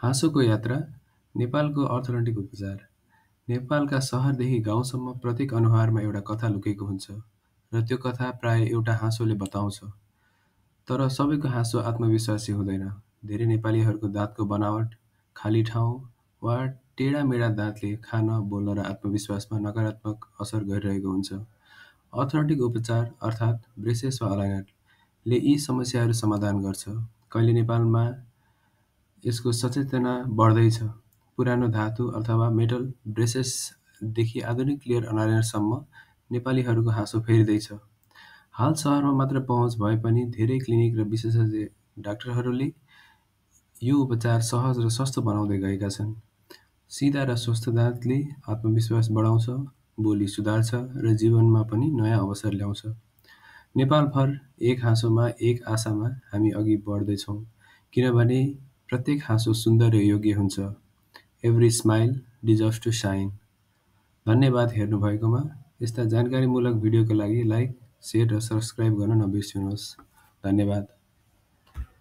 हाँसोको यात्रा नेपालको अर्थनैतिक उपचार नेपालका सहरदेखि गाउँसम्म प्रत्येक अनुहारमा एउटा कथा लुकेको हुन्छ र त्यो कथा प्राय एउटा हाँसोले बताउँछ। तर सबैको हाँसो आत्मविश्वासी हुँदैन। धेरै नेपालीहरूको दाँतको बनावट, खाली ठाउँ वा टेढामेढा दाँतले खान, बोल्न र आत्मविश्वासमा नकारात्मक असर गरिरहेको हुन्छ। अर्थनैतिक उपचार अर्थात् ब्रेसेस वा अलाइनरले यी समस्याहरू समाधान गर्छ। कहिले नेपालमा यसको सचेतना बढ्दैछ। पुरानो धातु अथवा मेटल ब्रेसेसदेखि आधुनिक क्लियर अलाइनरसम्म नेपालीहरूको हाँसो फेरिँदैछ। हाल सहरमा मात्र पहुँच भए पनि धेरै क्लिनिक र विशेषज्ञ डाक्टरहरूले यो उपचार सहज र सस्तो बनाउँदै गएका छन्। सिधा र स्वस्थ दाँतले आत्मविश्वास बढाउँछ, बोली सुधार्छ र जीवनमा पनि नयाँ अवसर ल्याउँछ। नेपालभर एक हाँसोमा एक आशामा हामी अघि बढ्दैछौँ, किनभने प्रत्येक हाँसो सुन्दर र योग्य हुन्छ। Every smile deserves to shine. धन्यवाद हेर्नुभएकोमा। यस्ता जानकारीमूलक भिडियोका लागि लाइक, सेयर र सब्स्क्राइब गर्न नबिर्सनुहोस्। धन्यवाद।